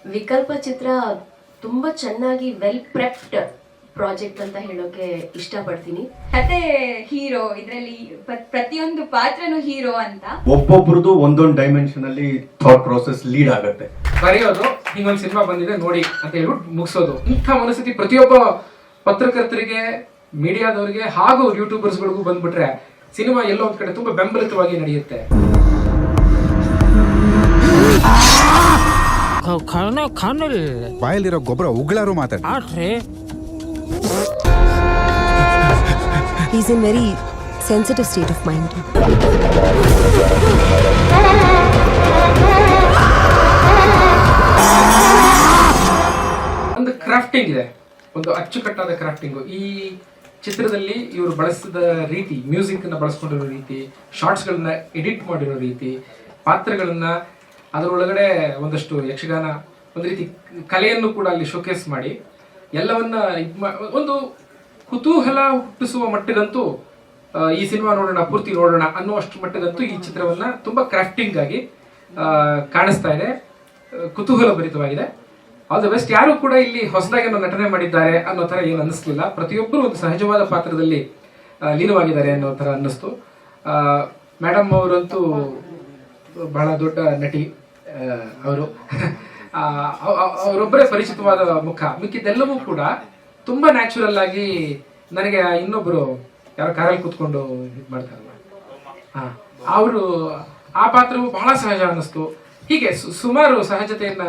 ವಿಕಲ್ಪ ಚಿತ್ರ ತುಂಬಾ ಚೆನ್ನಾಗಿ well ಪ್ರೆಪ್ಡ್ project ಅಂತ ಹೇಳೋಕೆ ಇಷ್ಟಪಡ್ತೀನಿ. ಕತೆ ಹೀರೋ, ಇದರಲ್ಲಿ ಪ್ರತಿಯೊಂದು ಪಾತ್ರನು ಹೀರೋ ಅಂತ ಒಬ್ಬೊಬ್ರದ್ದು ಒಂದೊಂದು ಡೈಮೆನ್ಷನ್ ಅಲ್ಲಿ ಥಾಟ್ ಪ್ರೋಸೆಸ್ ಲೀಡ್ ಆಗುತ್ತೆ. ಬರೆಯೋದು ಹಿಂಗೊಂದು ಸಿನಿಮಾ ಬಂದಿದೆ ನೋಡಿ ಅಂತ ಹೇಳ್ಬಿಟ್ಟು ಮುಗಿಸೋದು, ಇಂಥ ಮನಸ್ಥಿತಿ ಪ್ರತಿಯೊಬ್ಬ ಪತ್ರಕರ್ತರಿಗೆ, ಮೀಡಿಯಾದವರಿಗೆ ಹಾಗೂ ಯೂಟ್ಯೂಬರ್ಸ್ಗಳಿಗೂ ಬಂದ್ಬಿಟ್ರೆ ಸಿನಿಮಾ ಎಲ್ಲೋ ಒಂದ್ ಕಡೆ ತುಂಬಾ ಬೆಂಬಲಿತವಾಗಿ ನಡೆಯುತ್ತೆ. ಬಾಯಲ್ಲಿರೋ ಗೊಬ್ಬರ ಉಗಳಾರು ಮಾತಾಡ್ರಿ. He's in very sensitive state of mind. ಒಂದು ಕ್ರಾಫ್ಟಿಂಗ್ ಇದೆ, ಒಂದು ಅಚ್ಚುಕಟ್ಟಾದ ಕ್ರಾಫ್ಟಿಂಗು ಈ ಚಿತ್ರದಲ್ಲಿ. ಇವರು ಬಳಸಿದ ರೀತಿ, ಮ್ಯೂಸಿಕ್ ಅನ್ನ ಬಳಸ್ಕೊಂಡಿರೋ ರೀತಿ, ಶಾರ್ಟ್ಸ್ ಗಳನ್ನ ಎಡಿಟ್ ಮಾಡಿರೋ ರೀತಿ, ಪಾತ್ರಗಳನ್ನ ಅದರೊಳಗಡೆ ಒಂದಷ್ಟು ಯಕ್ಷಗಾನ, ಒಂದು ರೀತಿ ಕಲೆಯನ್ನು ಕೂಡ ಅಲ್ಲಿ ಶೋಕೇಸ್ ಮಾಡಿ ಎಲ್ಲವನ್ನ ಒಂದು ಕುತೂಹಲ ಹುಟ್ಟಿಸುವ ಮಟ್ಟದಂತೂ ಈ ಸಿನಿಮಾ ನೋಡೋಣ, ಪೂರ್ತಿ ನೋಡೋಣ ಅನ್ನುವಷ್ಟು ಮಟ್ಟದಂತೂ ಈ ಚಿತ್ರವನ್ನ ತುಂಬಾ ಕ್ರಾಫ್ಟಿಂಗ್ ಆಗಿ ಕಾಣಿಸ್ತಾ ಇದೆ, ಕುತೂಹಲ ಭರಿತವಾಗಿದೆ. All the best. ಯಾರು ಕೂಡ ಇಲ್ಲಿ ಹೊಸದಾಗಿ ನಟನೆ ಮಾಡಿದ್ದಾರೆ ಅನ್ನೋ ತರ ಏನು ಅನ್ನಿಸ್ಲಿಲ್ಲ. ಪ್ರತಿಯೊಬ್ಬರು ಒಂದು ಸಹಜವಾದ ಪಾತ್ರದಲ್ಲಿ ಲೀನವಾಗಿದ್ದಾರೆ ಅನ್ನೋ ತರ ಅನ್ನಿಸ್ತು. ಮೇಡಮ್ ಅವರಂತೂ ಬಹಳ ದೊಡ್ಡ ನಟಿ. ಅವರು ಅವರೊಬ್ಬರೇ ಪರಿಚಿತವಾದ ಮುಖ, ಮಿಕ್ಕಿದ್ದೆಲ್ಲವೂ ಕೂಡ ತುಂಬಾ ನ್ಯಾಚುರಲ್ ಆಗಿ ನನಗೆ ಇನ್ನೊಬ್ರು ಯಾರೋ ಕಾರಲ್ಲಿ ಕೂತ್ಕೊಂಡು ಇದು ಮಾಡ್ತಾರಲ್ಲ, ಅವರು ಆ ಪಾತ್ರವು ಬಹಳ ಸಹಜ ಅನ್ನಿಸ್ತು. ಹೀಗೆ ಸುಮಾರು ಸಹಜತೆಯನ್ನ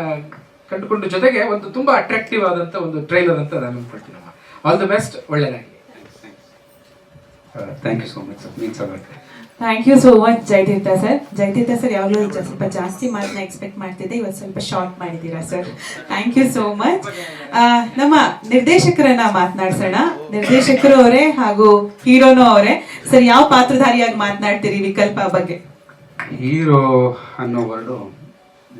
ಕಂಡುಕೊಂಡು, ಜೊತೆಗೆ ಒಂದು ತುಂಬಾ ಅಟ್ರಾಕ್ಟಿವ್ ಆದಂತ ಒಂದು ಟ್ರೈಲರ್ ಅಂತ ನಾನು ಅನ್ಕೊಳ್ತೀನಿ. ಆಲ್ ದಿ ಬೆಸ್ಟ್, ಒಳ್ಳೆಯದಾಗಿ. Thank you so much sir. Means a lot. Thank you so much Jayatheertha sir. Jayatheertha sir ಯಾವಾಗಲೂ ಸ್ವಲ್ಪ ಜಾಸ್ತಿ ಮಾತನ್ನ ಎಕ್ಸ್ಪೆಕ್ಟ್ ಮಾಡ್ತಿದ್ದೆ, ಇವತ್ತು ಸ್ವಲ್ಪ ಶಾರ್ಟ್ ಮಾಡಿದ್ದೀರಾ sir. Thank you so much. ನಮ್ಮ ನಿರ್ದೇಶಕರನ್ನ ಮಾತನಾಡ್ಸೋಣ. ನಿರ್ದೇಶಕರು ಅವರೇ ಹಾಗೂ ಹೀರೋನು ಅವರೇ. ಸರ್, ಯಾವ ಪಾತ್ರಧಾರಿಯಾಗಿ ಮಾತನಾಡ್ತೀರಿ ವಿಕಲ್ಪ ಬಗ್ಗೆ? ಹೀರೋ ಅನ್ನೋ word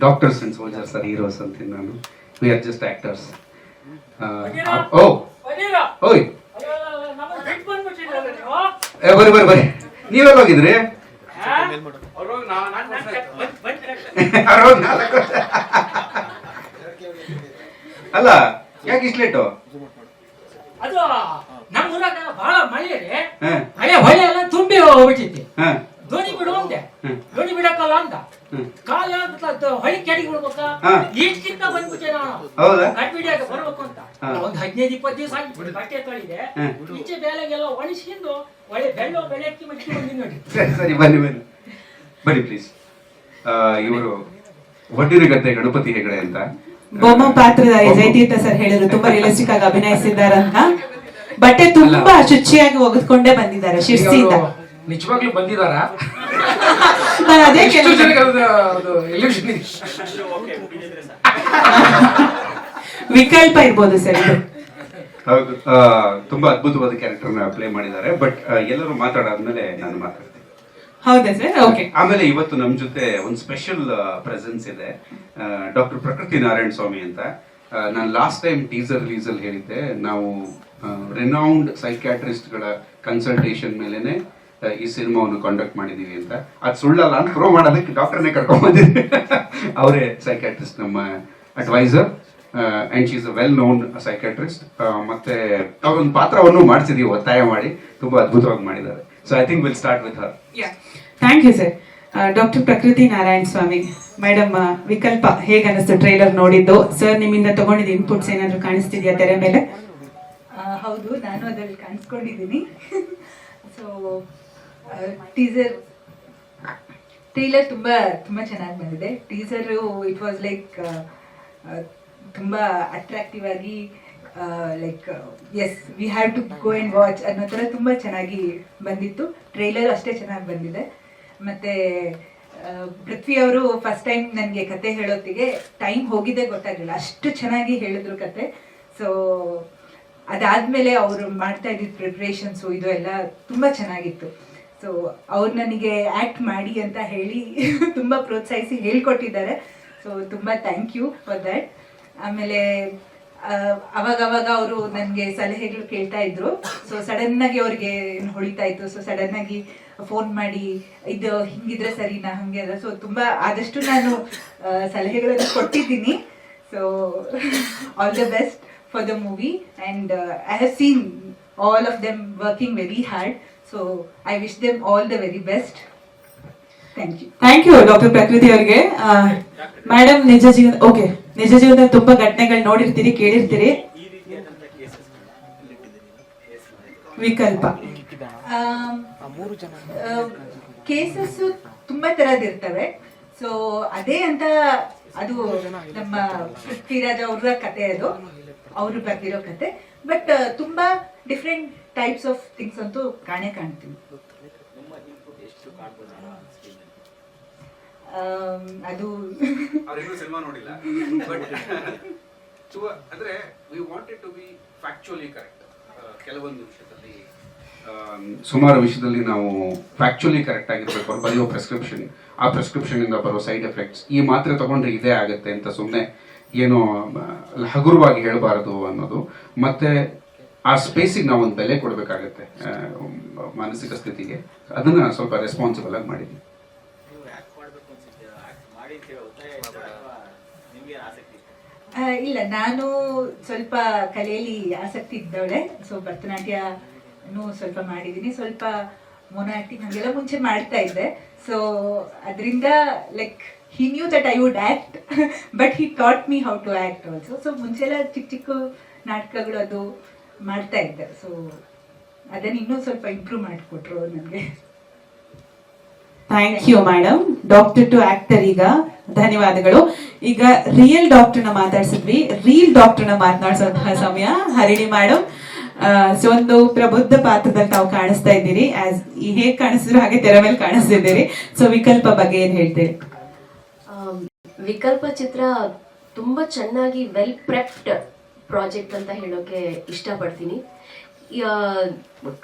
doctors and soldiers are heroes ಅಂತೀನಿ ನಾನು. We are just actors. ಓಯ್ ಬರ್ರಿ ಬರ್ರಿ ಬರ್ರಿ, ನೀವೆಲ್ಲ ಹೋಗಿದ್ರಿ? ಅಲ್ಲ, ಯಾಕೆ ಇಷ್ಟು ಲೇಟು? ಅದು ನಮ್ಮ ಊರಾಗ ಬಹಳ ಮಳೆ ಇದೆ, ಮಳೆ ಹೊಳೆ ಎಲ್ಲ ತುಂಬಿ ಹೋಗ್ಬಿಟ್ಟಿತ್ತು. ದೋಣಿ ಬಿಡು ಅಂದೆ, ದೋಣಿ ಬಿಡಕ್ಕಲ್ಲ ಅಂತ ಕಾಲ ಹೊಳಿ ಕೆಡಿಗೆ ಬಿಡ್ಬೇಕಾ, ಈಗಿಂತ ಬಂದ್ಬಿಟ್ಟೆ ನಾನು ಕಟ್ಬಿಡಿಯಾಗ ಬರ್ಬೇಕು ಅಂತ. ಒಂದ್ 15-20 ದಿವಸ ಆಗಿಬಿಟ್ಟು ಬಟ್ಟೆ ತೊಳಿದೆ, ಈಚೆ ಬೇಲೆಗೆಲ್ಲ ಒಣಸ್ಕೊಂಡು ಒಳ್ಳೆ ಬೆಳ್ಳು ಬೆಳಕ್ಕಿ ಮಟ್ಟಿ ಬಂದಿ ನೋಡಿ. ಸರಿ, ಬನ್ನಿ ಬನ್ನಿ ಬನ್ನಿ ಪ್ಲೀಸ್. ಇವರು ಒಡ್ಡಿನಗದ್ದೆ ಗಣಪತಿ ಹೆಗಡೆ ಅಂತ ಬೊಮ್ಮ ಪಾತ್ರಧಾರಿ ಜಯತೀರ್ಥ ಸರ್ ಹೇಳಿದ್ರು ತುಂಬಾ ರಿಯಲಿಸ್ಟಿಕ್ ಆಗಿ ಅಭಿನಯಿಸಿದ್ದಾರಂತ. ಬಟ್ಟೆ ತುಂಬಾ ಶುಚಿಯಾಗಿ ಒಗೆದುಕೊಂಡೇ ಬಂದಿದ್ದಾರೆ ಶಿರ್ಸಿಯಿಂದ. ನಿಜವಾಗ್ಲೂ ಬಂದಿದಾರ? ಅದೇ ವಿಕಲ್ಪ ಇರ್ಬೋದು ಸರ್. ಹೌದು, ತುಂಬಾ ಅದ್ಭುತವಾದ ಕ್ಯಾರೆಕ್ಟರ್ನ ಪ್ಲೇ ಮಾಡಿದ್ದಾರೆ. ಬಟ್ ಎಲ್ಲರೂ ಮಾತಾಡಾದ್ಮೇಲೆ ನಾನು ಮಾತಾಡ್ತೀನಿ. ಹೌದಾ ಸರ್? ಓಕೆ. ಆಮೇಲೆ ಇವತ್ತು ನಮ್ ಜೊತೆ ಒಂದು ಸ್ಪೆಷಲ್ ಪ್ರೆಸೆನ್ಸ್ ಇದೆ, ಡಾಕ್ಟರ್ ಪ್ರಕೃತಿ ನಾರಾಯಣ ಸ್ವಾಮಿ ಅಂತ. ನಾನು ಲಾಸ್ಟ್ ಟೈಮ್ ಟೀಸರ್ ರಿಲೀಸ್ ಅಲ್ಲಿ ಹೇಳಿದ್ದೆ, ನಾವು ರೆನೌಂಡ್ ಸೈಕ್ಯಾಟ್ರಿಸ್ಟ್ ಗಳ ಕನ್ಸಲ್ಟೇಷನ್ ಮೇಲೆನೆ ಈ ಸಿನಿಮಾವನ್ನು ಕಾಂಡಕ್ಟ್ ಮಾಡಿದೀವಿ ಅಂತ. ಅದು ಸುಳ್ಳಲ್ಲ ಅಂತ ಪ್ರೂವ್ ಮಾಡೋದಕ್ಕೆ ಡಾಕ್ಟರ್ನೇ ಕರ್ಕೊಂಡ್ ಬಂದಿದ್ವಿ. ಅವರೇ ಸೈಕ್ಯಾಟ್ರಿಸ್ಟ್, ನಮ್ಮ advisor, and she is a well known psychiatrist. ಮತ್ತೆ ಅವರೊಂದು ಪಾತ್ರವನ್ನು ಮಾಡಿಸಿದೀವಿ ಒತ್ತಾಯ ಮಾಡಿ, ತುಂಬಾ ಅದ್ಭುತವಾಗಿ ಮಾಡಿದ್ದಾರೆ. So I think will start with her. Thank you sir. Doctor Prakruthi Narayana Swami madam, ವಿಕಲ್ಪ ಹೇಗೆ ಅನಿಸ್ತು ಟ್ರೈಲರ್ ನೋಡಿದ್ದು? ಸರ್, ನಿಮ್ಮಿಂದ ತಗೊಂಡಿದ್ದ ಇನ್ಪುಟ್ಸ್ ಏನಾದ್ರು ಕಾಣಿಸ್ತಿದ್ಯಾ ತೆರೆ ಮೇಲೆ? ಹೌದು, ನಾನು ಅದರಲ್ಲಿ ಕಾಣಿಸ್ಕೊಂಡಿದ್ದೀನಿ. ಸೊ ಟ್ರೀಲರ್ ತುಂಬಾ ತುಂಬಾ ಚೆನ್ನಾಗಿ ಬಂದಿದೆ. ಟೀಸರು ಇಟ್ ವಾಸ್ ಲೈಕ್ ತುಂಬಾ ಅಟ್ರಾಕ್ಟಿವ್ ಆಗಿ, like as we have to go and watch ಅನ್ನೋ ಥರ ತುಂಬ ಚೆನ್ನಾಗಿ ಬಂದಿತ್ತು. ಟ್ರೈಲರ್ ಅಷ್ಟೇ ಚೆನ್ನಾಗಿ ಬಂದಿದೆ. ಮತ್ತು ಪೃಥ್ವಿ ಅವರು ಫಸ್ಟ್ ಟೈಮ್ ನನಗೆ ಕತೆ ಹೇಳೋತ್ತಿಗೆ ಟೈಮ್ ಹೋಗಿದ್ದೇ ಗೊತ್ತಾಗಲಿಲ್ಲ, ಅಷ್ಟು ಚೆನ್ನಾಗಿ ಹೇಳಿದ್ರು ಕತೆ. ಸೊ ಅದಾದಮೇಲೆ ಅವರು ಮಾಡ್ತಾ ಇದ್ದಿದ್ದು ಪ್ರಿಪ್ರೇಷನ್ಸು ಇದು ಎಲ್ಲ ತುಂಬ ಚೆನ್ನಾಗಿತ್ತು. ಸೊ ಅವ್ರು ನನಗೆ ಆ್ಯಕ್ಟ್ ಮಾಡಿ ಅಂತ ಹೇಳಿ ತುಂಬ ಪ್ರೋತ್ಸಾಹಿಸಿ ಹೇಳ್ಕೊಟ್ಟಿದ್ದಾರೆ. ಸೊ ತುಂಬ ಥ್ಯಾಂಕ್ ಯು ಫಾರ್ ದ್ಯಾಟ್. ಆಮೇಲೆ ಅವಾಗವಾಗ ಅವರು ನನಗೆ ಸಲಹೆಗಳು ಕೇಳ್ತಾ ಇದ್ರು. ಸೊ ಸಡನ್ನಾಗಿ ಅವ್ರಿಗೆ ಹೊಳಿತಾ ಇತ್ತು. ಸೊ ಸಡನ್ನಾಗಿ ಫೋನ್ ಮಾಡಿ ಇದು ಹಿಂಗಿದ್ರೆ ಸರಿನಾ, ಹಂಗೆ ಅದ. ಸೊ ತುಂಬ ಆದಷ್ಟು ನಾನು ಸಲಹೆಗಳನ್ನು ಕೊಟ್ಟಿದ್ದೀನಿ. So all the best for the movie and I have seen all of them working very hard, so I wish them all the very best. Thank you. Thank you doctor Prakruthi ಅವರಿಗೆ. Madam ನಿಜ ಜೀವನದಲ್ಲಿ ತುಂಬಾ ಘಟನೆಗಳು ನೋಡಿರ್ತೀರಿ, ಕೇಳಿರ್ತೀರಿ. ವಿಕಲ್ಪ cases ತುಂಬಾ ತರದಿರ್ತವೆ. So ಅದೇ ಅಂತ ಅದು ನಮ್ಮ ಪೃಥ್ವಿರಾಜ್ ಅವ್ರ ಕತೆ, ಅದು ಅವರು ಬರ್ದಿರೋ ಕತೆ. ಬಟ್ ತುಂಬಾ ಡಿಫ್ರೆಂಟ್ ಟೈಪ್ಸ್ ಆಫ್ ಥಿಂಗ್ಸ್ ಅಂತೂ ಕಾಣ್ತೀವಿ. ಅದು ಅವರಿಗೂ ಸಿನಿಮಾ ನೋಡಿಲ್ಲ, ಬಟ್ ಅಂದ್ರೆ we wanted to be factually correct. ಕೆಲವೊಂದು ವಿಷಯದಲ್ಲಿ ಸುಮಾರು ವಿಷಯದಲ್ಲಿ ನಾವು ಫ್ಯಾಕ್ಚುಯಲಿ ಕರೆಕ್ಟ್ ಆಗಿರ್ಬೇಕು. ಅವ್ರು ಬರೆಯೋ ಪ್ರಿಸ್ಕ್ರಿಪ್ಷನ್, ಆ ಪ್ರಿಸ್ಕ್ರಿಪ್ಷನ್ ಇಂದ ಬರೋ ಸೈಡ್ ಎಫೆಕ್ಟ್ಸ್, ಈ ಮಾತ್ರೆ ತಗೊಂಡ್ರೆ ಇದೇ ಆಗುತ್ತೆ ಅಂತ ಸುಮ್ಮನೆ ಏನೋ ಹಗುರವಾಗಿ ಹೇಳಬಾರದು ಅನ್ನೋದು. ಮತ್ತೆ ಆ ಸ್ಪೇಸಿಗೆ ನಾವು ಒಂದು ಬೆಲೆ ಕೊಡಬೇಕಾಗತ್ತೆ, ಮಾನಸಿಕ ಸ್ಥಿತಿಗೆ. ಅದನ್ನ ಸ್ವಲ್ಪ ರೆಸ್ಪಾನ್ಸಿಬಲ್ ಆಗಿ ಮಾಡಿದ್ವಿ. ಇಲ್ಲ, ನಾನು ಸ್ವಲ್ಪ ಕಲೆಯಲ್ಲಿ ಆಸಕ್ತಿ ಇದ್ದವಳೆ. ಸೊ ಭರತನಾಟ್ಯನೂ ಸ್ವಲ್ಪ ಮಾಡಿದ್ದೀನಿ, ಸ್ವಲ್ಪ ಮೊನೋ ಆಕ್ಟಿಂಗ್ ಹಾಗೆಲ್ಲ ಮುಂಚೆ ಮಾಡ್ತಾ ಇದ್ದೆ. ಸೊ ಅದರಿಂದ like he knew that I would act, but he taught me how to act also. So ಮುಂಚೆಲ್ಲ ಚಿಕ್ಕ ಚಿಕ್ಕ ನಾಟಕಗಳು ಅದು ಮಾಡ್ತಾ ಇದ್ದೆ. ಸೊ ಅದನ್ನ ಇನ್ನೂ ಸ್ವಲ್ಪ ಇಂಪ್ರೂವ್ ಮಾಡಿಕೊಟ್ರು ನನಗೆ. Thank you madam. Doctor to actor, ಈಗ ಧನ್ಯವಾದಗಳು. ಈಗ ರಿಯಲ್ ಡಾಕ್ಟರ್ನ ಮಾತಾಡ್ಸಿದ್ವಿ, ರಿಯಲ್ ಡಾಕ್ಟರ್ನ ಮಾತನಾಡಿಸುವಂತಹ ಸಮಯ. ಹರಿಣಿ ಮೇಡಮ್, ಸೊ ಒಂದು ಪ್ರಬುದ್ಧ ಪಾತ್ರದಲ್ಲಿ ತಾವು ಕಾಣಿಸ್ತಾ ಇದ್ದೀರಿ. ಹೇಗೆ ಕಾಣಿಸಿದ್ರು ಹಾಗೆ ತೆರೆ ಮೇಲೆ ಕಾಣಿಸ್ತಿದ್ದೀರಿ. ಸೊ ವಿಕಲ್ಪ ಬಗ್ಗೆ ಏನ್ ಹೇಳ್ತೀರಿ? ವಿಕಲ್ಪ ಚಿತ್ರ ತುಂಬಾ ಚೆನ್ನಾಗಿ ವೆಲ್ ಪ್ರೆಪ್ಡ್ ಪ್ರಾಜೆಕ್ಟ್ ಅಂತ ಹೇಳೋಕೆ ಇಷ್ಟಪಡ್ತೀನಿ.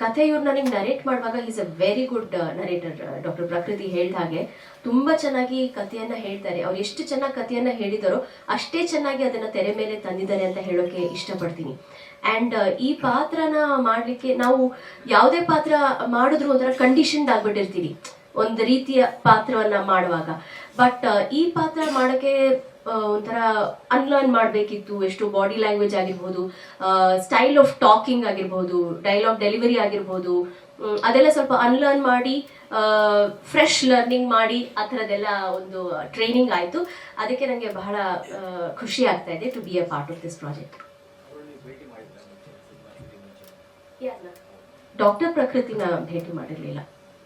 ಕಥೆ ಇವ್ರು ನನಗೆ ನರೇಟ್ ಮಾಡುವಾಗ is a very good narrator. Doctor ಪ್ರಕೃತಿ ಹೇಳ್ದ ಹಾಗೆ ತುಂಬಾ ಚೆನ್ನಾಗಿ ಕಥೆಯನ್ನ ಹೇಳ್ತಾರೆ. ಅವ್ರು ಎಷ್ಟು ಚೆನ್ನಾಗಿ ಕಥೆಯನ್ನ ಹೇಳಿದಾರೋ ಅಷ್ಟೇ ಚೆನ್ನಾಗಿ ಅದನ್ನ ತೆರೆ ಮೇಲೆ ತಂದಿದ್ದಾರೆ ಅಂತ ಹೇಳೋಕೆ ಇಷ್ಟಪಡ್ತೀನಿ. ಅಂಡ್ ಈ ಪಾತ್ರನ ಮಾಡ್ಲಿಕ್ಕೆ ನಾವು ಯಾವುದೇ ಪಾತ್ರ ಮಾಡಿದ್ರು ಒಂಥರ ಕಂಡೀಷನ್ಡ್ ಆಗ್ಬಿಟ್ಟಿರ್ತೀವಿ ಒಂದು ರೀತಿಯ ಪಾತ್ರವನ್ನ ಮಾಡುವಾಗ. ಬಟ್ ಈ ಪಾತ್ರ ಮಾಡೋಕ್ಕೆ ಒಂಥರ ಅನ್ಲರ್ನ್ ಮಾಡಬೇಕಿತ್ತು. ಎಷ್ಟು ಬಾಡಿ ಲ್ಯಾಂಗ್ವೇಜ್ ಆಗಿರ್ಬೋದು, ಸ್ಟೈಲ್ ಆಫ್ ಟಾಕಿಂಗ್ ಆಗಿರ್ಬೋದು, ಡೈಲಾಗ್ ಡೆಲಿವರಿ ಆಗಿರ್ಬೋದು, ಅದೆಲ್ಲ ಸ್ವಲ್ಪ ಅನ್ಲರ್ನ್ ಮಾಡಿ ಫ್ರೆಶ್ ಲರ್ನಿಂಗ್ ಮಾಡಿ ಆ ಥರದ್ದೆಲ್ಲ ಒಂದು ಟ್ರೈನಿಂಗ್ ಆಯಿತು. ಅದಕ್ಕೆ ನನಗೆ ಬಹಳ ಖುಷಿ ಆಗ್ತಾ ಇದೆ to be a part of this project. Doctor ಪ್ರಕೃತಿನ ಭೇಟಿ ಮಾಡಿರಲಿಲ್ಲ,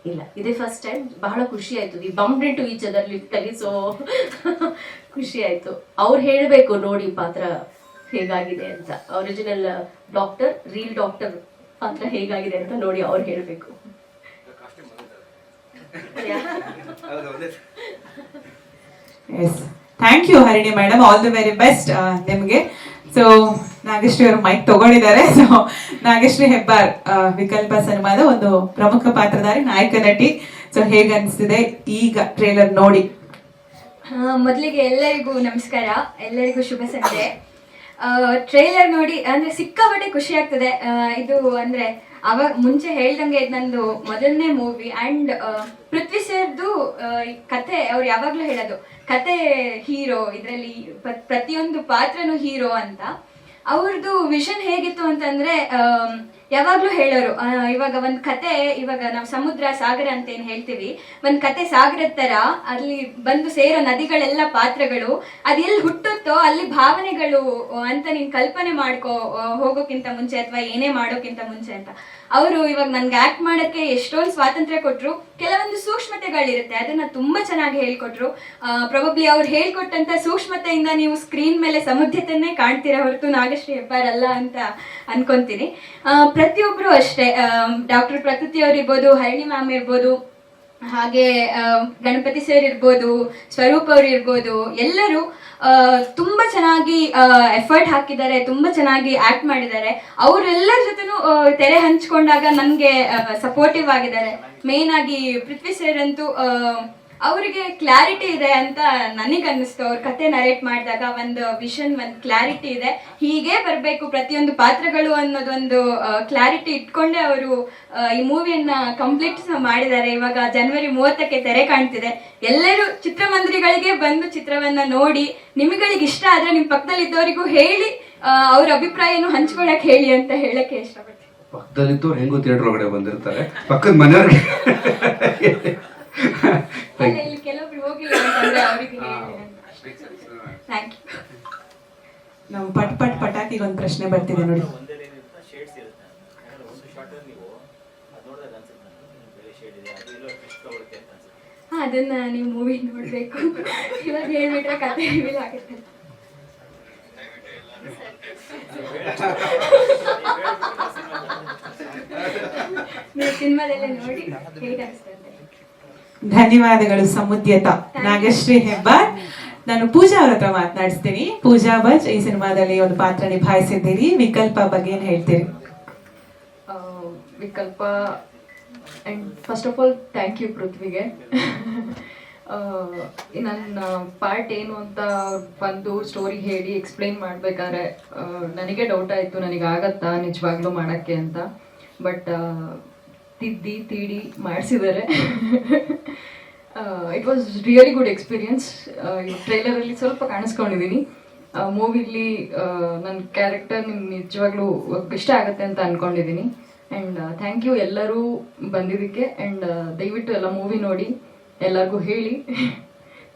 ಇಲ್ಲ, ಇದೇ ಫಸ್ಟ್ ಟೈಮ್. ಬಹಳ ಖುಷಿ ಆಯ್ತು. We bumped into each other lift ಅಲ್ಲಿ. ಸೊ ಖುಷಿ ಆಯ್ತು. ಅವ್ರು ಹೇಳ್ಬೇಕು ನೋಡಿ ಪಾತ್ರ ಹೇಗಾಗಿದೆ ಅಂತ. ಒರಿಜಿನಲ್ ಡಾಕ್ಟರ್, ರಿಯಲ್ ಡಾಕ್ಟರ್ ಪಾತ್ರ ಹೇಗಾಗಿದೆ ಅಂತ ನೋಡಿ ಅವ್ರು ಹೇಳ್ಬೇಕು. Yes, thank you Harini madam. All the very best ನಿಮಗೆ. ಸೊ ನಾಗಶ್ರೀ ಅವರು ಮೈಕ್ ತಗೊಂಡಿದ್ದಾರೆ. ಸೊ ನಾಗಶ್ರೀ ಹೆಬ್ಬಾರ್, ವಿಕಲ್ಪ ಸಿನಿಮಾದ ಒಂದು ಪ್ರಮುಖ ಪಾತ್ರಧಾರಿ, ನಾಯಕ ನಟಿ. ಸೊ ಹೇಗೆ ಅನಿಸ್ತಿದೆ ಈಗ ಟ್ರೇಲರ್ ನೋಡಿ? ಮೊದಲಿಗೆ ಎಲ್ಲರಿಗೂ ನಮಸ್ಕಾರ, ಎಲ್ಲರಿಗೂ ಶುಭ ಸಂಜೆ. ಟ್ರೇಲರ್ ನೋಡಿ ಅಂದ್ರೆ ಸಿಕ್ಕಾಪಟ್ಟೆ ಖುಷಿ ಆಗ್ತದೆ. ಇದು ಅಂದ್ರೆ ಅವಾಗ ಮುಂಚೆ ಹೇಳ್ದಂಗೆ ಇದು ನಂದು ಮೊದಲನೇ ಮೂವಿ. ಅಂಡ್ ಪೃಥ್ವಿ ಸರ್ದು ಕತೆ ಅವ್ರು ಯಾವಾಗ್ಲೂ ಹೇಳೋದು, ಕತೆ ಹೀರೋ, ಇದರಲ್ಲಿ ಪ್ರತಿಯೊಂದು ಪಾತ್ರನೂ ಹೀರೋ ಅಂತ. ಅವ್ರದ್ದು ವಿಷನ್ ಹೇಗಿತ್ತು ಅಂತಂದ್ರೆ ಯಾವಾಗ್ಲೂ ಹೇಳೋರು, ಇವಾಗ ಒಂದ್ ಕತೆ, ಇವಾಗ ನಾವು ಸಮುದ್ರ ಸಾಗರ ಅಂತ ಏನ್ ಹೇಳ್ತೀವಿ, ಒಂದ್ ಕತೆ ಸಾಗರದ ತರ ಅಲ್ಲಿ ಬಂದು ಸೇರೋ ನದಿಗಳೆಲ್ಲ ಪಾತ್ರಗಳು, ಅದೆಲ್ಲಿ ಹುಟ್ಟುತ್ತೋ ಅಲ್ಲಿ ಭಾವನೆಗಳು ಅಂತ ನೀನ್ ಕಲ್ಪನೆ ಮಾಡ್ಕೋ ಹೋಗೋಕ್ಕಿಂತ ಮುಂಚೆ ಅಥವಾ ಏನೇ ಮಾಡೋಕ್ಕಿಂತ ಮುಂಚೆ ಅಂತ. ಅವರು ಇವಾಗ ನನ್ಗೆ ಆಕ್ಟ್ ಮಾಡಕ್ಕೆ ಎಷ್ಟೊಂದು ಸ್ವಾತಂತ್ರ್ಯ ಕೊಟ್ರು. ಕೆಲವೊಂದು ಸೂಕ್ಷ್ಮತೆಗಳಿರುತ್ತೆ, ಅದನ್ನ ತುಂಬಾ ಚೆನ್ನಾಗಿ ಹೇಳ್ಕೊಟ್ರು. ಪ್ರಾಬಬ್ಲಿ ಅವ್ರು ಹೇಳ್ಕೊಟ್ಟಂತ ಸೂಕ್ಷ್ಮತೆಯಿಂದ ನೀವು ಸ್ಕ್ರೀನ್ ಮೇಲೆ ಸಮುದ್ರತನ್ನೇ ಕಾಣ್ತೀರಾ ಹೊರತು ನಾಗಶ್ರೀ ಹೆಬ್ಬಾರ್ ಅಲ್ಲ ಅಂತ ಅನ್ಕೊಂತೀನಿ. ಪ್ರತಿಯೊಬ್ರು ಅಷ್ಟೇ, ಡಾಕ್ಟರ್ ಪ್ರಕೃತಿ ಅವ್ರು ಇರ್ಬೋದು, ಹರಿಣಿ ಮ್ಯಾಮ್ ಇರ್ಬೋದು, ಹಾಗೆ ಗಣಪತಿ ಸರ್ ಇರ್ಬೋದು, ಸ್ವರೂಪ್ ಅವ್ರು ಇರ್ಬೋದು, ಎಲ್ಲರೂ ತುಂಬಾ ಚೆನ್ನಾಗಿ ಎಫರ್ಟ್ ಹಾಕಿದ್ದಾರೆ, ತುಂಬಾ ಚೆನ್ನಾಗಿ ಆಕ್ಟ್ ಮಾಡಿದ್ದಾರೆ. ಅವರೆಲ್ಲರ ಜೊತೆನೂ ತೆರೆ ಹಂಚ್ಕೊಂಡಾಗ ನನ್ಗೆ ಸಪೋರ್ಟಿವ್ ಆಗಿದ್ದಾರೆ. ಮೇನ್ ಆಗಿ ಪೃಥ್ವಿ ಸರ್ ಅಂತೂ ಅವರಿಗೆ ಕ್ಲಾರಿಟಿ ಇದೆ ಅಂತ ನನಗೆ ಅನ್ನಿಸ್ತು. ಅವ್ರ ಕತೆ ನರೇಟ್ ಮಾಡಿದಾಗ ಒಂದು ವಿಷನ್, ಒಂದು ಕ್ಲಾರಿಟಿ ಇದೆ, ಹೀಗೆ ಬರಬೇಕು ಪ್ರತಿಯೊಂದು ಪಾತ್ರಗಳು ಅನ್ನೋದೊಂದು ಕ್ಲಾರಿಟಿ ಇಟ್ಕೊಂಡೆ ಅವರು ಈ ಮೂವಿಯನ್ನ ಕಂಪ್ಲೀಟ್ ಮಾಡಿದ್ದಾರೆ. ಇವಾಗ ಜನವರಿ 30ಕ್ಕೆ ತೆರೆ ಕಾಣ್ತಿದೆ. ಎಲ್ಲರೂ ಚಿತ್ರಮಂದಿರಗಳಿಗೆ ಬಂದು ಚಿತ್ರವನ್ನ ನೋಡಿ, ನಿಮಗಳಿಗೆ ಇಷ್ಟ ಆದ್ರೆ ನಿಮ್ಮ ಪಕ್ಕದಲ್ಲಿ ಇದ್ದವರಿಗೂ ಹೇಳಿ, ಅವ್ರ ಅಭಿಪ್ರಾಯನು ಹಂಚ್ಕೊಳಕ್ ಹೇಳಿ ಅಂತ ಹೇಳಕ್ಕೆ ಇಷ್ಟಪಡ್ತೀನಿ. ಪಕ್ಕದಲ್ಲಿದ್ದವ್ರು ಹೆಂಗೋ ಥಿಯೇಟರ್ ಒಳಗಡೆ ಬಂದಿರ್ತಾರೆ, ಪಕ್ಕದ ಮನೆಯವ್ರಿಗೆ ಇಲ್ಲಿ ಕೆಲವೊಬ್ರು ಹೋಗಿಲ್ಲ ಅಂತಂದ್ರೆ ಅವರಿಗೆ ಥ್ಯಾಂಕ್ ಯು. ನಾವು ಪಟಾಕಿಗೆ ಒಂದು ಪ್ರಶ್ನೆ ಬರ್ತಿದೆ ನೋಡಿ. ಅದನ್ನ ನೀವು ಮೂವಿ ನೋಡ್ಬೇಕು. ಇವಾಗ ಹೇಳ್ಬಿಟ್ರೆ ಕತೆ ರಿವೀಲ್ ಆಗುತ್ತೆ. ನೀವು ಸಿನಿಮಾದಲ್ಲೇ ನೋಡಿ ಹೇಗೆ ಅನಿಸ್ತದೆ. ಧನ್ಯವಾದಗಳು ಸಮುದ್ಯತ. ನಾಗಶ್ರೀ ಹೆಬ್ಬಾರ್. ನಾನು ಪೂಜಾ ಅವ್ರ ಹತ್ರ ಮಾತನಾಡಿಸ್ತೀನಿ. ಪೂಜಾ ಬಜ್ ಈ ಸಿನಿಮಾದಲ್ಲಿ ಒಂದು ಪಾತ್ರ ನಿಭಾಯಿಸಿದ್ದೀರಿ, ವಿಕಲ್ಪ ಬಗ್ಗೆ ಏನ್ ಹೇಳ್ತೀರಿ? Vikalpa, and first of all thank you ಪೃಥ್ವಿಗೆ. ನನ್ನ ಪಾರ್ಟ್ ಏನು ಅಂತ ಬಂದು ಸ್ಟೋರಿ ಹೇಳಿ ಎಕ್ಸ್ಪ್ಲೈನ್ ಮಾಡ್ಬೇಕಾದ್ರೆ ನನಗೆ ಡೌಟ್ ಆಯಿತು, ನನಗೆ ಆಗತ್ತಾ ನಿಜವಾಗ್ಲೂ ಮಾಡೋಕ್ಕೆ ಅಂತ. ಬಟ್ ತೀಡಿ ಮಾಡಿಸಿದ್ದಾರೆ. It was really good experience. ಟ್ರೈಲರಲ್ಲಿ ಸ್ವಲ್ಪ ಕಾಣಿಸ್ಕೊಂಡಿದ್ದೀನಿ. ಮೂವಿಲಿ ನನ್ನ ಕ್ಯಾರೆಕ್ಟರ್ ನಿಮ್ಗೆ ನಿಜವಾಗ್ಲೂ ಇಷ್ಟ ಆಗುತ್ತೆ ಅಂತ ಅಂದ್ಕೊಂಡಿದ್ದೀನಿ. ಆ್ಯಂಡ್ ಥ್ಯಾಂಕ್ ಯು ಎಲ್ಲರೂ ಬಂದಿದ್ದಕ್ಕೆ. ಆ್ಯಂಡ್ ದಯವಿಟ್ಟು ಎಲ್ಲ ಮೂವಿ ನೋಡಿ, ಎಲ್ಲರಿಗೂ ಹೇಳಿ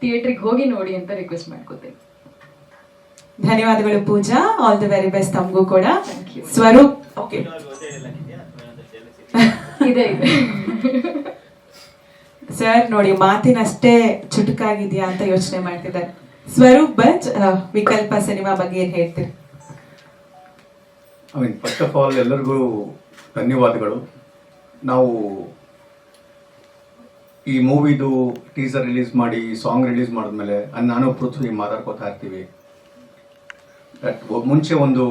ಥಿಯೇಟ್ರಿಗೆ ಹೋಗಿ ನೋಡಿ ಅಂತ ರಿಕ್ವೆಸ್ಟ್ ಮಾಡ್ಕೋತೀನಿ. ಧನ್ಯವಾದಗಳು ಪೂಜಾ. ಆಲ್ ದಿ ವೆರಿ ಬೆಸ್ಟ್ ತಮಗೂ ಕೂಡ. ಸ್ವರೂಪ್, ಓಕೆ ಇದೆ ಸರ್ ನೋಡಿ, ಮಾತಿನಷ್ಟೇ ಚುಟುಕಾಗಿದೆಯಾ ಅಂತ ಯೋಚನೆ ಮಾಡ್ತಿದ್ದಾರೆ. ಸ್ವರೂಪ್ ಬಜ್, ವಿಕಲ್ಪ ಸಿನಿಮಾ ಬಗ್ಗೆ ಏನ್ ಹೇಳ್ತೀರಿ? ಫಸ್ಟ್ ಆಫ್ ಆಲ್ ಎಲ್ಲರಿಗೂ ಧನ್ಯವಾದಗಳು. ನಾವು ಈ ಮೂವಿದು ಟೀಸರ್ ರಿಲೀಸ್ ಮಾಡಿ, ಸಾಂಗ್ ರಿಲೀಸ್ ಮಾಡಿದ್ಮೇಲೆ ನಾನು ಪೃಥ್ವಿ ಮಾತಾಡ್ಕೋತಾ ಇರ್ತೀವಿ. ಮುಂಚೆ ಒಂದು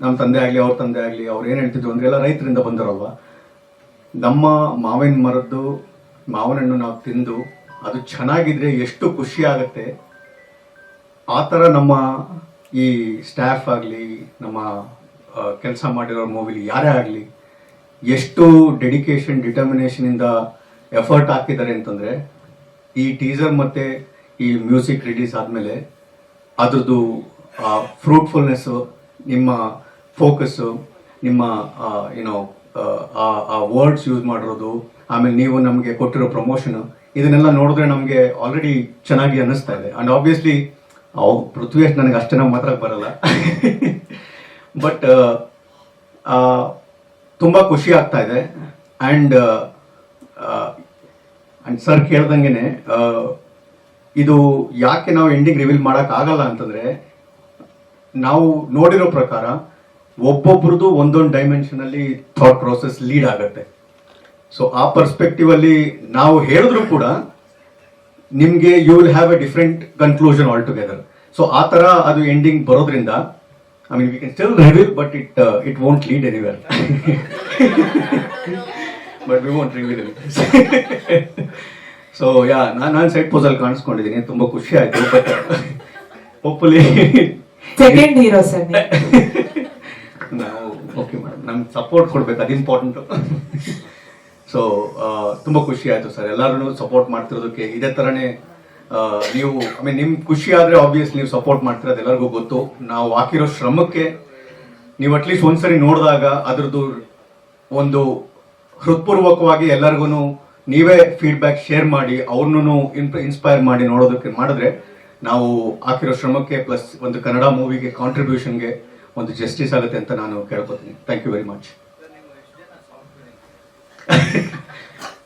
ನಮ್ಮ ತಂದೆ ಆಗಲಿ, ಅವ್ರ ತಂದೆ ಆಗಲಿ, ಅವ್ರು ಏನು ಹೇಳ್ತಿದ್ರು ಅಂದ್ರೆ ಎಲ್ಲ ರೈತರಿಂದ ಬಂದರಲ್ವ. ನಮ್ಮ ಮಾವಿನ ಮರದ್ದು ಮಾವಿನ ಹಣ್ಣು ನಾವು ತಿಂದು ಅದು ಚೆನ್ನಾಗಿದ್ರೆ ಎಷ್ಟು ಖುಷಿ ಆಗುತ್ತೆ, ಆ ಥರ ನಮ್ಮ ಈ ಸ್ಟಾಫ್ ಆಗಲಿ, ನಮ್ಮ ಕೆಲಸ ಮಾಡಿರೋ ಮೂವಿಲಿ ಯಾರೇ ಆಗಲಿ ಎಷ್ಟು ಡೆಡಿಕೇಶನ್, ಡಿಟರ್ಮಿನೇಷನಿಂದ ಎಫರ್ಟ್ ಹಾಕಿದ್ದಾರೆ ಅಂತಂದರೆ, ಈ ಟೀಸರ್ ಮತ್ತು ಈ ಮ್ಯೂಸಿಕ್ ರಿಲೀಸ್ ಆದಮೇಲೆ ಅದ್ರದ್ದು ಫ್ರೂಟ್ಫುಲ್ನೆಸ್ಸು, ನಿಮ್ಮ ಫೋಕಸ್ಸು, ನಿಮ್ಮ ಏನೋ ಆ ವರ್ಡ್ಸ್ ಯೂಸ್ ಮಾಡಿರೋದು, ಆಮೇಲೆ ನೀವು ನಮಗೆ ಕೊಟ್ಟಿರೋ ಪ್ರಮೋಷನು, ಇದನ್ನೆಲ್ಲ ನೋಡಿದ್ರೆ ನಮಗೆ ಆಲ್ರೆಡಿ ಚೆನ್ನಾಗಿ ಅನ್ನಿಸ್ತಾ ಇದೆ. ಆ್ಯಂಡ್ ಆಬ್ವಿಯಸ್ಲಿ ಪೃಥ್ವಿ ಅಷ್ಟು ನನಗೆ ಅಷ್ಟೇ ನಾವು ಮಾತ್ರ ಬರಲ್ಲ. ಬಟ್ ತುಂಬ ಖುಷಿ ಆಗ್ತಾ ಇದೆ. ಆ್ಯಂಡ್ ಸರ್ ಕೇಳ್ದಂಗೆ ಇದು ಯಾಕೆ ನಾವು ಎಂಡಿಂಗ್ ರಿವೀಲ್ ಮಾಡೋಕ್ಕಾಗಲ್ಲ ಅಂತಂದರೆ, ನಾವು ನೋಡಿರೋ ಪ್ರಕಾರ ಒಬ್ಬೊಬ್ರದ್ದು ಒಂದೊಂದು ಡೈಮೆನ್ಷನ್ ಅಲ್ಲಿ ಥಾಟ್ ಪ್ರೋಸೆಸ್ ಲೀಡ್ ಆಗುತ್ತೆ. ಸೊ ಆ ಪರ್ಸ್ಪೆಕ್ಟಿವ್ ಅಲ್ಲಿ ನಾವು ಹೇಳಿದ್ರು ಕೂಡ ನಿಮ್ಗೆ you will have a different conclusion altogether. So ಆ ತರ ಅದು ಎಂಡಿಂಗ್ ಬರೋದ್ರಿಂದ, I mean we can still reveal, but it won't lead anywhere. But we won't reveal. So yeah, ನಾನು ಸೈಡ್ ಪೋಸಲ್ಲಿ ಕಾಣಿಸ್ಕೊಂಡಿದ್ದೀನಿ, ತುಂಬಾ ಖುಷಿ ಆಯ್ತು. But hopefully second hero sir ನಾವು ಓಕೆ ಮೇಡಮ್, ನಮ್ಗೆ ಸಪೋರ್ಟ್ ಕೊಡ್ಬೇಕು, ಅದು ಇಂಪಾರ್ಟೆಂಟು. ಸೊ ತುಂಬ ಖುಷಿ ಆಯಿತು ಸರ್, ಎಲ್ಲರೂ ಸಪೋರ್ಟ್ ಮಾಡ್ತಿರೋದಕ್ಕೆ. ಇದೇ ಥರನೇ ನೀವು, ಐ ಮೀನ್ ನಿಮ್ಗೆ ಖುಷಿ ಆದರೆ ಆಬ್ವಿಯಸ್ ನೀವು ಸಪೋರ್ಟ್ ಮಾಡ್ತಿರೋದು ಎಲ್ಲರಿಗೂ ಗೊತ್ತು. ನಾವು ಹಾಕಿರೋ ಶ್ರಮಕ್ಕೆ ನೀವು ಅಟ್ಲೀಸ್ಟ್ ಒಂದ್ಸರಿ ನೋಡಿದಾಗ ಅದ್ರದ್ದು ಒಂದು ಹೃತ್ಪೂರ್ವಕವಾಗಿ ಎಲ್ಲರಿಗೂ ನೀವೇ ಫೀಡ್ಬ್ಯಾಕ್ ಶೇರ್ ಮಾಡಿ, ಅವ್ರನ್ನೂ ಇನ್ಸ್ಪೈರ್ ಮಾಡಿ ನೋಡೋದಕ್ಕೆ ಮಾಡಿದ್ರೆ ನಾವು ಹಾಕಿರೋ ಶ್ರಮಕ್ಕೆ ಪ್ಲಸ್ ಒಂದು ಕನ್ನಡ ಮೂವಿಗೆ ಕಾಂಟ್ರಿಬ್ಯೂಷನ್ಗೆ ಒಂದು ಜಸ್ಟಿಸ್ ಆಗುತ್ತೆ ಅಂತ ನಾನು ಕೇಳ್ಕೊತೀನಿ. Thank you very much.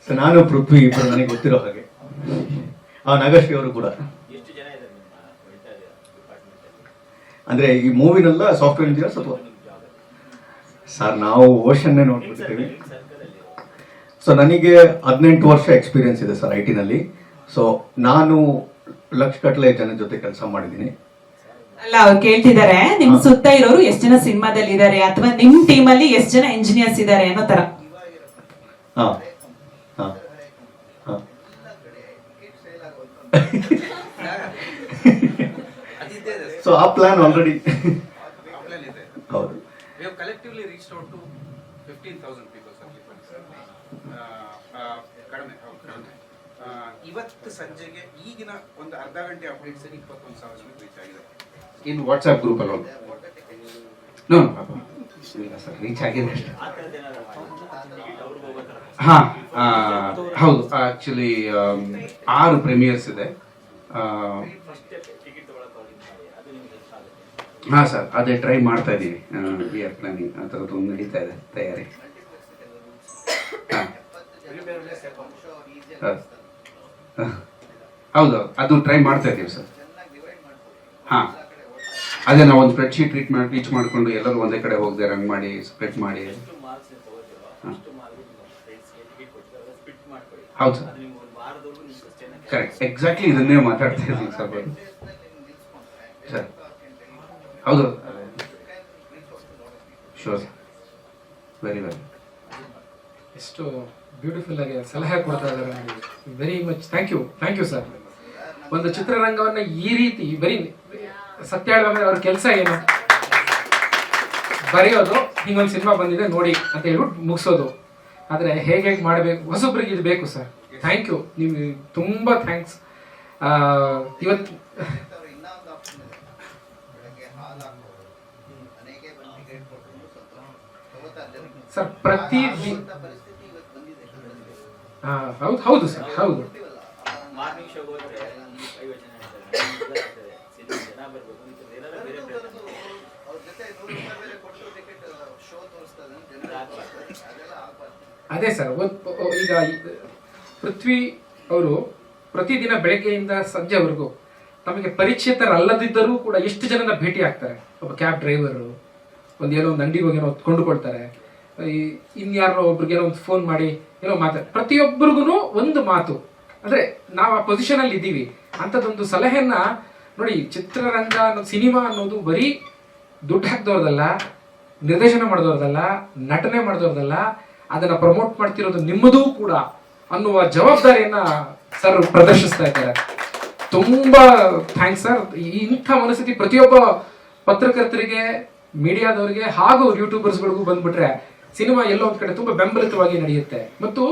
So ನಾನು ಪೃಥ್ವಿ ಇಬ್ಬರು ನನಗೆ ಗೊತ್ತಿರೋ ಹಾಗೆ, ನಾಗಶ್ರೀ ಅವರು ಕೂಡ. ಅಂದ್ರೆ ಈ ಮೂವಿನೆಲ್ಲ ಸಾಫ್ಟ್ವೇರ್ ಇಂಜಿನಿಯರ್ಸ್ ಅಥವಾ ಸರ್ ನಾವು ಓಷನ್ನೇ ನೋಡ್ಬಿಟ್ಟಿದ್ದೀವಿ. ಸೊ ನನಗೆ 18 ವರ್ಷ ಎಕ್ಸ್ಪೀರಿಯನ್ಸ್ ಇದೆ ಸರ್ IT ನಲ್ಲಿ. ಸೊ ನಾನು ಲಕ್ಷಗಟ್ಟಲೆ ಜನ ಜೊತೆ ಕೆಲಸ ಮಾಡಿದ್ದೀನಿ. ಅಲ್ಲ, ಅವ್ರು ಕೇಳ್ತಿದ್ದಾರೆ ನಿಮ್ ಸುತ್ತ ಇರೋರು ಎಷ್ಟು ಜನ ಸಿನಿಮಾದಲ್ಲಿ ಇದ್ದಾರೆ, ಅಥವಾ ನಿಮ್ ಟೀಮ್ ಅಲ್ಲಿ ಎಷ್ಟು ಜನ ಇಂಜಿನಿಯರ್ಸ್ ಇದ್ದಾರೆ ಅನ್ನೋ ತರ. ಸೊ ಆ ಪ್ಲಾನ್ ಆಲ್ರೆಡಿ ಹೌದು. We have collectively reached out to 15,000 people, sir. ಕಡಿಮೆ. ಇವತ್ತು ಸಂಜೆಗೆ ಈಗಿನ ಒಂದು ಅರ್ಧ ಗಂಟೆ ಅಪ್ಡೇಟ್ಸ್ 21,000 ಜನಕ್ಕೆ ರೀಚ್ ಆಗಿದೆ ಇನ್ ವಾಟ್ಸ್ಆಪ್ ಗ್ರೂಪ್ ಅಲ್ಲಿ. ನೋ ಇಲ್ಲ ಸರ್, ರೀಚ್ ಆಗಿದೆ ಅಷ್ಟೇ. ಹಾ ಹೌದು, ಆಕ್ಚುಲಿ 6 ಪ್ರೀಮಿಯರ್ಸ್ ಇದೆ. ಹಾ ಸರ್, ಅದೇ ಟ್ರೈ ಮಾಡ್ತಾ ಇದ್ದೀವಿ. ವಿ ಆರ್ ಪ್ಲಾನಿಂಗ್, ಆ ಥರದ್ದು ನಡೀತಾ ಇದೆ ತಯಾರಿ. ಹೌದು, ಅದು ಟ್ರೈ ಮಾಡ್ತಾ ಇದ್ದೀವಿ ಸರ್. ಹಾ, ಅದೇ ನಾವು ಒಂದು ಸ್ಪ್ರೆಡ್ ಶೀಟ್ ರೀಚ್ ಮಾಡಿಕೊಂಡು ಎಲ್ಲರೂ ಒಂದೇ ಕಡೆ ಹೋಗದೆ ರಂಗ್ ಮಾಡಿ ಸ್ಪ್ರೆಡ್ ಮಾಡಿ. ಹೌದು ಸರ್, ಕರೆಕ್ಟ್, ಎಕ್ಸಾಕ್ಟ್ಲಿ ಇದನ್ನೇ ಮಾತಾಡ್ತಾ ಇದ್ದೀವಿ ಸರ್. ಸರ್ ಹೌದು, ಶೋರ್ ಸರ್, ವೆರಿ ವೆರಿ. ಎಷ್ಟು ಬ್ಯೂಟಿಫುಲ್ ಆಗಿ ಸಲಹೆ ಕೊಡ್ತಾ ಇದ್ದಾರೆ. Very much thank you sir. ಒಂದು ಚಿತ್ರರಂಗವನ್ನ ಈ ರೀತಿ ಬರೀ ಸತ್ಯ ಹೇಳುವಾಗ ಅವ್ರ ಕೆಲಸ ಏನು, ಬರೆಯೋದು, ಹಿಂಗೊಂದು ಸಿನಿಮಾ ಬಂದಿದೆ ನೋಡಿ ಅಂತ ಹೇಳ್ಬಿಟ್ಟು ಮುಗಿಸೋದು. ಆದರೆ ಹೇಗೆ ಮಾಡಬೇಕು, ಹೊಸೊಬ್ರಿಗೆ ಇದು ಬೇಕು ಸರ್. ಥ್ಯಾಂಕ್ ಯು, ನಿಮ್ಗೆ ತುಂಬ ಥ್ಯಾಂಕ್ಸ್. ಇವತ್ತು ಸರ್ ಹೌದು ಸರ್, ಹೌದು. ಅದೇ ಸರ್, ಈಗ ಪೃಥ್ವಿ ಅವರು ಪ್ರತಿದಿನ ಬೆಳಗ್ಗೆಯಿಂದ ಸಂಜೆವರೆಗೂ ತಮಗೆ ಪರಿಚಿತರಲ್ಲದಿದ್ದರೂ ಕೂಡ ಎಷ್ಟು ಜನನ ಭೇಟಿ ಆಗ್ತಾರೆ. ಒಬ್ಬ ಕ್ಯಾಬ್ ಡ್ರೈವರು ಏನೋ ಒಂದು ಅಂಗಡಿಗೆ ಹೋಗಿ ಏನೋ ಕೊಂಡುಕೊಳ್ತಾರೆ, ಇನ್ಯಾರೋ ಒಬ್ರಿಗೇನೋ ಒಂದು ಫೋನ್ ಮಾಡಿ ಏನೋ ಮಾತಾಡ, ಪ್ರತಿಯೊಬ್ಬರಿಗೂ ಒಂದು ಮಾತು. ಅಂದ್ರೆ ನಾವು ಆ ಪೊಸಿಷನ್ ಅಲ್ಲಿ ಇದ್ದೀವಿ ಅಂಥದ್ದೊಂದು ಸಲಹೆಯನ್ನ ನೋಡಿ. ಚಿತ್ರರಂಗ ಅನ್ನೋದು, ಸಿನಿಮಾ ಅನ್ನೋದು ಬರೀ ದುಡ್ಡು ಹಾಕ್ದವ್ರದಲ್ಲ, ನಿರ್ದೇಶನ ಮಾಡಿದವ್ರದಲ್ಲ, ನಟನೆ ಮಾಡಿದವ್ರದಲ್ಲ, ಅದನ್ನ ಪ್ರಮೋಟ್ ಮಾಡ್ತಿರೋದು ನಿಮ್ಮದೂ ಕೂಡ ಅನ್ನುವ ಜವಾಬ್ದಾರಿಯನ್ನ ಸರ್ ಪ್ರದರ್ಶಿಸ್ತಾ ಇದ್ದಾರೆ. ತುಂಬಾ ಥ್ಯಾಂಕ್ಸ್ ಸರ್. ಇಂಥ ಮನಸ್ಥಿತಿ ಪ್ರತಿಯೊಬ್ಬ ಪತ್ರಕರ್ತರಿಗೆ, ಮೀಡಿಯಾದವರಿಗೆ ಹಾಗೂ ಯೂಟ್ಯೂಬರ್ಸ್ಗಳಿಗೂ ಬಂದ್ಬಿಟ್ರೆ ಸಿನಿಮಾ ಎಲ್ಲೋ ಒಂದ್ ಕಡೆ ತುಂಬಾ ಬೆಂಬಲಿತವಾಗಿ ನಡೆಯುತ್ತೆ. ಮತ್ತು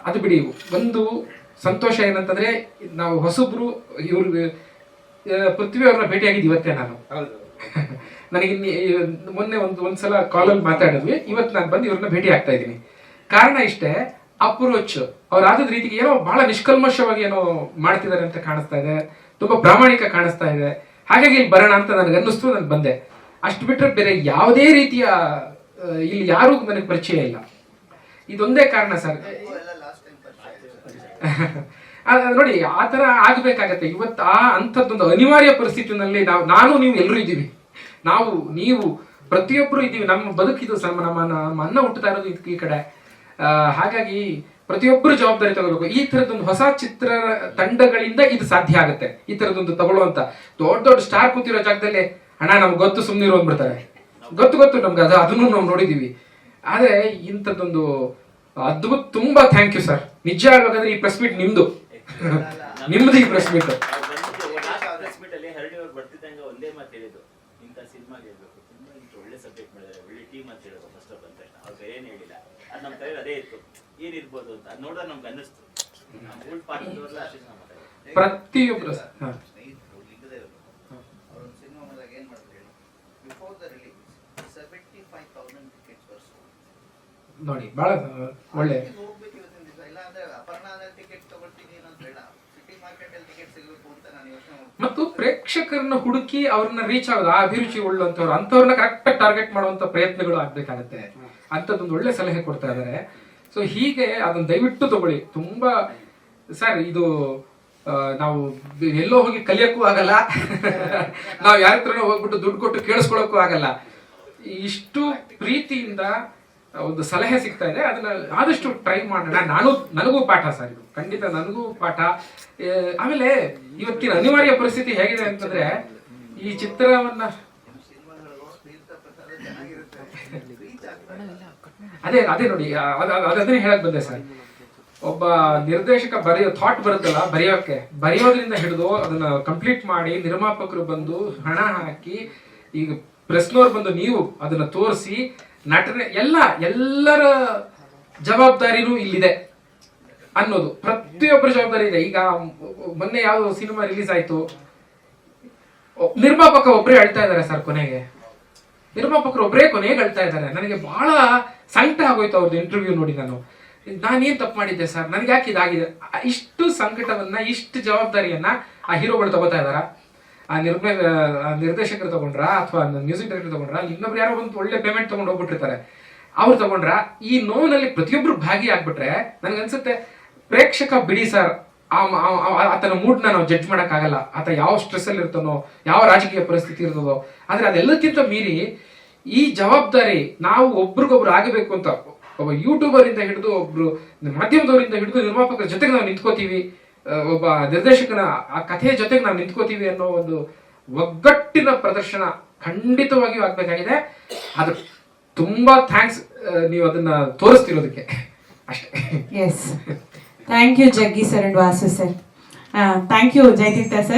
ಅದು ಬಿಡಿ, ಒಂದು ಸಂತೋಷ ಏನಂತಂದ್ರೆ ನಾವು ಹೊಸಬ್ರು ಇವ್ರಿಗೆ ಪೃಥ್ವಿ ಅವ್ರನ್ನ ಭೇಟಿಯಾಗಿದ್ದು ಇವತ್ತೇ. ನಾನು ನನಗೆ ಮೊನ್ನೆ ಒಂದ್ಸಲ ಕಾಲಲ್ಲಿ ಮಾತಾಡಿದ್ವಿ, ಇವತ್ತು ನಾನು ಬಂದು ಇವ್ರನ್ನ ಭೇಟಿ ಆಗ್ತಾ ಇದ್ದೀನಿ. ಕಾರಣ ಇಷ್ಟೇ, ಅಪ್ರೋಚ್ ಅವ್ರ ಆದ ರೀತಿಗೆ ಏನೋ ಬಹಳ ನಿಷ್ಕಲ್ಮಶವಾಗಿ ಏನೋ ಮಾಡ್ತಿದ್ದಾರೆ ಅಂತ ಕಾಣಿಸ್ತಾ ಇದೆ, ತುಂಬಾ ಪ್ರಾಮಾಣಿಕ ಕಾಣಿಸ್ತಾ ಇದೆ. ಹಾಗಾಗಿ ಇಲ್ಲಿ ಬರೋಣ ಅಂತ ನನಗೆ ಅನ್ನಿಸ್ತು, ನಾನು ಬಂದೆ. ಅಷ್ಟು ಬಿಟ್ಟರೆ ಬೇರೆ ಯಾವುದೇ ರೀತಿಯ ಇಲ್ಲಿ ಯಾರೂ ನನಗೆ ಪರಿಚಯ ಇಲ್ಲ. ಇದೊಂದೇ ಕಾರಣ ಸರ್. ನೋಡಿ, ಆ ತರ ಆಗ್ಬೇಕಾಗತ್ತೆ. ಇವತ್ತು ಅಂಥದ್ದೊಂದು ಅನಿವಾರ್ಯ ಪರಿಸ್ಥಿತಿನಲ್ಲಿ ನಾನು ನೀವು ಎಲ್ಲರೂ ಇದ್ದೀವಿ, ನೀವು ಪ್ರತಿಯೊಬ್ಬರು ಇದ್ದೀವಿ. ನಮ್ಮ ಬದುಕಿದು ನಮ್ಮ ಅನ್ನ ಹುಟ್ಟುತ್ತಾ ಇರೋದು ಈ ಕಡೆ. ಹಾಗಾಗಿ ಪ್ರತಿಯೊಬ್ಬರು ಜವಾಬ್ದಾರಿ ತಗೋಬೇಕು. ಈ ತರದೊಂದು ಹೊಸ ಚಿತ್ರ ತಂಡಗಳಿಂದ ಇದು ಸಾಧ್ಯ ಆಗುತ್ತೆ. ಈ ತರದೊಂದು ತಗೊಳ್ಳುವಂತ ದೊಡ್ಡ ಸ್ಟಾರ್ ಕೂತಿರೋ ಜಾಗದಲ್ಲಿ ಅಣ್ಣ ನಮ್ಗೆ ಗೊತ್ತು, ಸುಮ್ಮನಿರು ಅಂದ್ಬಿಡ್ತಾರೆ. ಗೊತ್ತು ನಮ್ಗೆ, ಅದನ್ನು ನಾವು ನೋಡಿದೀವಿ. ಆದ್ರೆ ಇಂಥದ್ದೊಂದು ಅದ್ಭುತ, ತುಂಬಾ ಥ್ಯಾಂಕ್ ಯು ಸರ್. ನಿಜ ಹೇಳ್ಬೇಕಂದ್ರೆ ಈ ಪ್ರೆಸ್ ಮೀಟ್ ನಿಮ್ದು ನಿಮ್ದು ಈ ಪ್ರೆಸ್ ಮೀಟ್. ಒಂದೇ ಮಾತು ಹೇಳಿದ್ದು, ಇಂಥ ಸಿನಿಮಾ ಗೆಲ್ಬೇಕು, ತುಂಬಾ ಒಳ್ಳೆ ಸಬ್ಜೆಕ್ಟ್ ಮಾಡಿದ್ದಾರೆ, ಒಳ್ಳೆ ಟೀಮ್ ಅಂತ ಹೇಳೋದು ಫಸ್ಟ್ ಆಫ್ ಅಂತ ಅವ್ರು ಏನ್ ಹೇಳಿಲ್ಲ. ಅದು ನಮ್ಮ ಕೈಯಲ್ಲಿ ಅದೇ ಇತ್ತು, ಏನಿರ್ಬೋದು ಅಂತ ಅದು ನೋಡಿದ್ರೆ ನಮ್ಗೆ ಅನ್ನಿಸ್ತು. ಪ್ರತಿಯೊಬ್ಬರು ನೋಡಿ ಬಹಳ ಒಳ್ಳೆ. ಮತ್ತು ಪ್ರೇಕ್ಷಕರನ್ನ ಹುಡುಕಿ ಅವ್ರನ್ನ ರೀಚ್ ಆಗೋದು, ಆ ಅಭಿರುಚಿ ಉಳ್ಳಂತವ್ರು, ಅಂತವ್ರನ್ನ ಕರೆಕ್ಟ್ ಆಗಿ ಟಾರ್ಗೆಟ್ ಮಾಡುವಂತ ಪ್ರಯತ್ನಗಳು ಆಗ್ಬೇಕಾಗತ್ತೆ. ಅಂತದೊಂದು ಒಳ್ಳೆ ಸಲಹೆ ಕೊಡ್ತಾ ಇದ್ದಾರೆ. ಸೊ ಹೀಗೆ ಅದನ್ನ ದಯವಿಟ್ಟು ತಗೊಳ್ಳಿ. ತುಂಬಾ ಸರ್, ಇದು ನಾವು ಎಲ್ಲೋ ಹೋಗಿ ಕಲಿಯಕ್ಕೂ ಆಗಲ್ಲ, ನಾವು ಯಾರ ಹತ್ರನೋ ಹೋಗ್ಬಿಟ್ಟು ದುಡ್ಡು ಕೊಟ್ಟು ಕೇಳಿಸ್ಕೊಳಕ್ಕೂ ಆಗಲ್ಲ. ಇಷ್ಟು ಪ್ರೀತಿಯಿಂದ ಒಂದು ಸಲಹೆ ಸಿಗ್ತಾ ಇದೆ, ಅದನ್ನ ಆದಷ್ಟು ಟ್ರೈ ಮಾಡೋಣ. ನನಗೂ ಪಾಠ ಸರ್, ಇದು ಖಂಡಿತ ನನಗೂ ಪಾಠ. ಆಮೇಲೆ ಇವತ್ತಿನ ಅನಿವಾರ್ಯ ಪರಿಸ್ಥಿತಿ ಹೇಗಿದೆ ಅಂತಂದ್ರೆ, ಈ ಚಿತ್ರವನ್ನ ಅದೇ ನೋಡಿ, ಅದನ್ನೇ ಹೇಳಕ್ ಬಂದೆ ಸರ್. ಒಬ್ಬ ನಿರ್ದೇಶಕ ಥಾಟ್ ಬರುತ್ತಲ್ಲ ಬರೆಯೋದ್ರಿಂದ ಹಿಡಿದು ಅದನ್ನ ಕಂಪ್ಲೀಟ್ ಮಾಡಿ ನಿರ್ಮಾಪಕರು ಬಂದು ಹಣ ಹಾಕಿ, ಈಗ ಪ್ರೆಸ್ನವ್ರು ಬಂದು ನೀವು ಅದನ್ನ ತೋರಿಸಿ, ನಟನೆ ಎಲ್ಲರ ಜವಾಬ್ದಾರಿನೂ ಇಲ್ಲಿದೆ ಅನ್ನೋದು, ಪ್ರತಿಯೊಬ್ಬರ ಜವಾಬ್ದಾರಿ ಇದೆ. ಈಗ ಮೊನ್ನೆ ಯಾವ ಸಿನಿಮಾ ರಿಲೀಸ್ ಆಯ್ತು, ನಿರ್ಮಾಪಕ ಒಬ್ಬರೇ ಅಳ್ತಾ ಇದ್ದಾರೆ ಸರ್, ನಿರ್ಮಾಪಕರು ಒಬ್ಬರೇ ಕೊನೆಗೆ ಅಳ್ತಾ ಇದ್ದಾರೆ. ನನಗೆ ಬಹಳ ಸಂಕಟ ಆಗೋಯ್ತು ಅವ್ರದ್ದು ಇಂಟರ್ವ್ಯೂ ನೋಡಿ. ನಾನೇನ್ ತಪ್ಪು ಮಾಡಿದ್ದೆ ಸರ್, ನನಗೆ ಯಾಕೆ ಇದಾಗಿದೆ? ಇಷ್ಟು ಸಂಕಟವನ್ನ, ಇಷ್ಟು ಜವಾಬ್ದಾರಿಯನ್ನ ಆ ಹೀರೋಗಳು ತಗೋತಾ ಇದಾರ, ಆ ನಿರ್ದೇಶಕರು ತಗೊಂಡ್ರ, ಅಥವಾ ಮ್ಯೂಸಿಕ್ ಡೈರೆಕ್ಟರ್ ತಗೊಂಡ್ರ, ಇನ್ನೊಬ್ರು ಯಾರೋ ಒಂದು ಒಳ್ಳೆ ಪೇಮೆಂಟ್ ತಗೊಂಡು ಹೋಗ್ಬಿಟ್ಟಿರ್ತಾರೆ, ಅವ್ರು ತಗೊಂಡ್ರ. ಈ ನೋವಿನಲ್ಲಿ ಪ್ರತಿಯೊಬ್ರು ಭಾಗಿಯಾಗ್ಬಿಟ್ರೆ ನನ್ಗನ್ಸುತ್ತೆ ಪ್ರೇಕ್ಷಕ ಬಿಡಿ ಸರ್, ಆತನ ಮೂಡ್ ನಾವು ಜಡ್ಜ್ ಮಾಡಕ್ ಆಗಲ್ಲ. ಆತ ಯಾವ ಸ್ಟ್ರೆಸ್ ಅಲ್ಲಿ ಇರ್ತಾನೋ, ಯಾವ ರಾಜಕೀಯ ಪರಿಸ್ಥಿತಿ ಇರ್ತದೋ, ಆದ್ರೆ ಅದೆಲ್ಲಕ್ಕಿಂತ ಮೀರಿ ಈ ಜವಾಬ್ದಾರಿ ನಾವು ಒಬ್ರಿಗೊಬ್ರು ಆಗಬೇಕು ಅಂತ, ಒಬ್ಬ ಯೂಟ್ಯೂಬರ್ ಇಂದ ಹಿಡಿದು, ಒಬ್ರು ಮಾಧ್ಯಮದವರಿಂದ ಹಿಡಿದು ನಿರ್ಮಾಪಕರ ಜೊತೆಗೆ ನಾವು ನಿಂತ್ಕೋತೀವಿ, ಒಬ್ಬ ನಿರ್ದೇಶಕನ ಆ ಕಥೆಯ ಜೊತೆಗೆ ನಾವು ನಿಂತ್ಕೋತೀವಿ ಅನ್ನೋ ಒಂದು ಒಗ್ಗಟ್ಟಿನ ಪ್ರದರ್ಶನ ಖಂಡಿತವಾಗಿಯೂ ಆಗ್ಬೇಕಾಗಿದೆ. ಅದು ತುಂಬಾ ಥ್ಯಾಂಕ್ಸ್, ನೀವು ಅದನ್ನ ತೋರಿಸ್ತಿರೋದಕ್ಕೆ ಅಷ್ಟೇ. Yes, thank you Jaggi sir and Vasu sir. Thank you Jayatheertha sir.